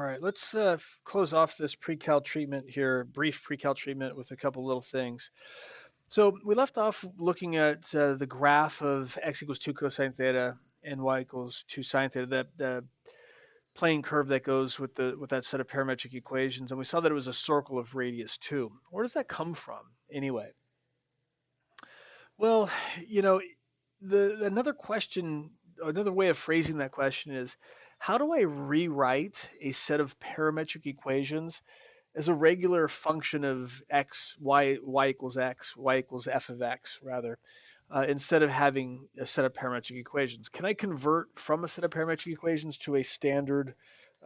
right, let's close off this pre-cal treatment here, brief pre-cal treatment with a couple little things. So we left off looking at the graph of x equals 2 cosine theta and y equals 2 sine theta, that the plane curve that goes with that set of parametric equations, and we saw that it was a circle of radius 2. Where does that come from anyway? Well, you know, another question, another way of phrasing that question is, how do I rewrite a set of parametric equations as a regular function of x, y equals x, y equals f of x, rather, instead of having a set of parametric equations? Can I convert from a set of parametric equations to a standard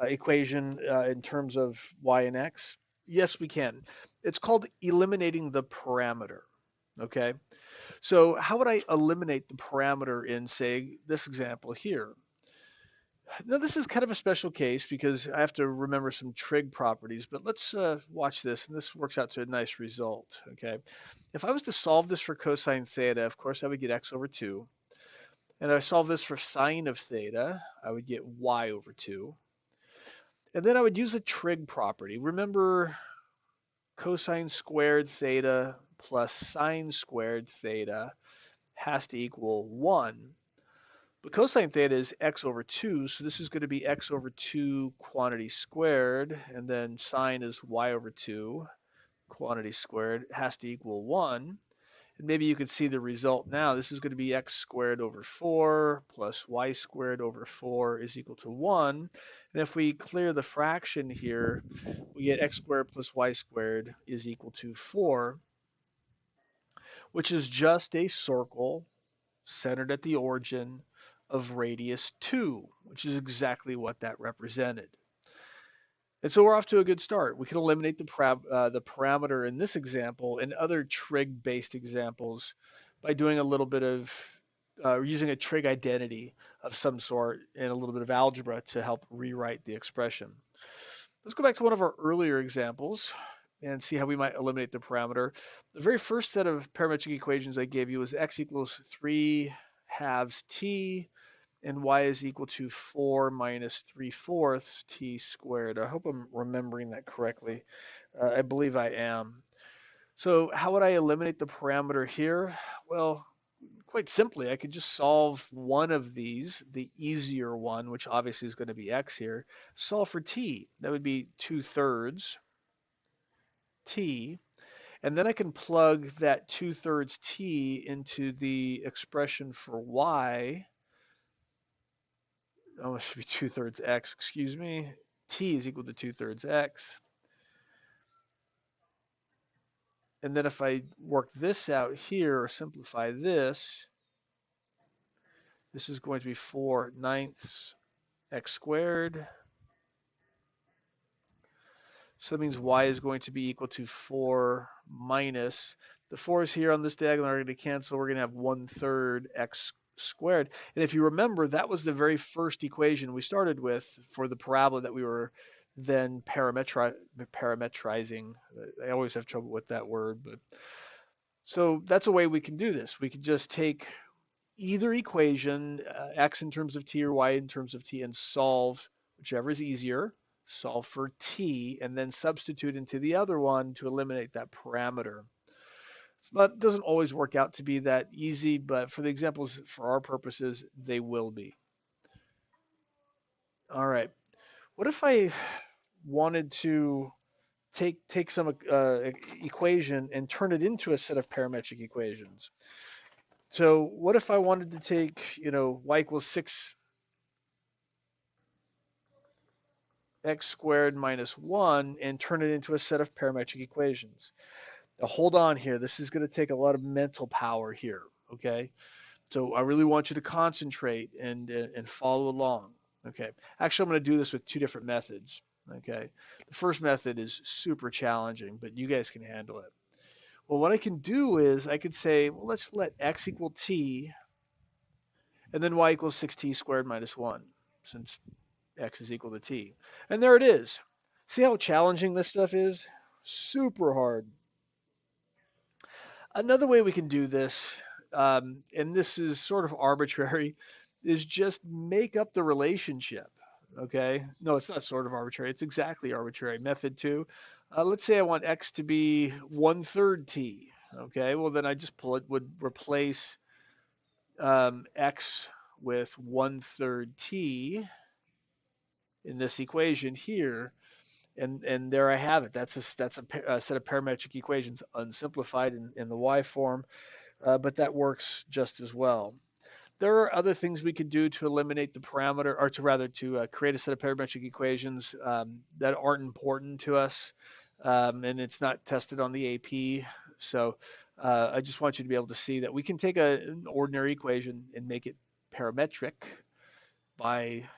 equation in terms of y and x? Yes, we can. It's called eliminating the parameter. Okay. So how would I eliminate the parameter in, say, this example here? Now, this is kind of a special case because I have to remember some trig properties, but let's watch this, and this works out to a nice result, okay? If I was to solve this for cosine theta, of course, I would get x over 2. And if I solve this for sine of theta, I would get y over 2. And then I would use a trig property. Remember, cosine squared theta plus sine squared theta has to equal 1. But cosine theta is x over 2, so this is going to be x over 2 quantity squared, and then sine is y over 2 quantity squared. It has to equal 1. And maybe you can see the result now. This is going to be x squared over 4 plus y squared over 4 is equal to 1. And if we clear the fraction here, we get x squared plus y squared is equal to 4, which is just a circle centered at the origin of radius 2, which is exactly what that represented. And so we're off to a good start. We can eliminate the parameter in this example and other trig-based examples by doing a little bit of using a trig identity of some sort and a little bit of algebra to help rewrite the expression. Let's go back to one of our earlier examples and see how we might eliminate the parameter. The very first set of parametric equations I gave you was x equals 3 halves t, and y is equal to 4 minus 3/4 t squared. I hope I'm remembering that correctly. I believe I am. So how would I eliminate the parameter here? Well, quite simply, I could just solve one of these, the easier one, which obviously is going to be x here. Solve for t. That would be 2/3 t. And then I can plug that 2/3 t into the expression for y. Oh, it should be 2/3 x, excuse me. T is equal to 2/3 x. And then if I work this out here, or simplify this, this is going to be 4/9 x squared. So that means y is going to be equal to 4 minus, the 4's here on this diagonal are going to cancel. We're going to have 1/3 x squared. And if you remember, that was the very first equation we started with for the parabola that we were then parametrizing. I always have trouble with that word, but so that's a way we can do this. We could just take either equation, x in terms of t or y in terms of t, and solve whichever is easier. Solve for t, and then substitute into the other one to eliminate that parameter. It doesn't always work out to be that easy, but for the examples, for our purposes, they will be. All right. What if I wanted to take some equation and turn it into a set of parametric equations? So what if I wanted to take, y equals 6 x squared minus 1 and turn it into a set of parametric equations? Now hold on here. This is going to take a lot of mental power here, okay? So I really want you to concentrate and follow along, okay? Actually, I'm going to do this with two different methods, okay? The first method is super challenging, but you guys can handle it. Well, what I can do is I could say, well, let's let x equal t, and then y equals 6t squared minus 1, since x is equal to t. And there it is. See how challenging this stuff is? Super hard. Another way we can do this, and this is sort of arbitrary, is just make up the relationship. Okay, no, it's not sort of arbitrary. It's exactly arbitrary. Method two, let's say I want x to be 1/3 t. Okay, well then I just would replace x with 1/3 t in this equation here, and there I have it. That's a set of parametric equations unsimplified in the y form, but that works just as well. There are other things we could do to eliminate the parameter, or to create a set of parametric equations that aren't important to us, and it's not tested on the AP. So I just want you to be able to see that we can take an ordinary equation and make it parametric by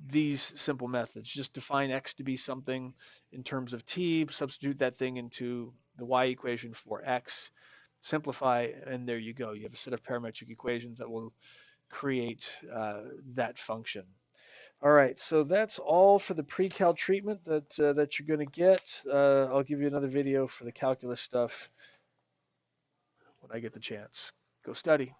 these simple methods. Just define x to be something in terms of t, substitute that thing into the y equation for x, simplify, and there you go. You have a set of parametric equations that will create that function. All right, so that's all for the pre-cal treatment that you're going to get. I'll give you another video for the calculus stuff when I get the chance. Go study.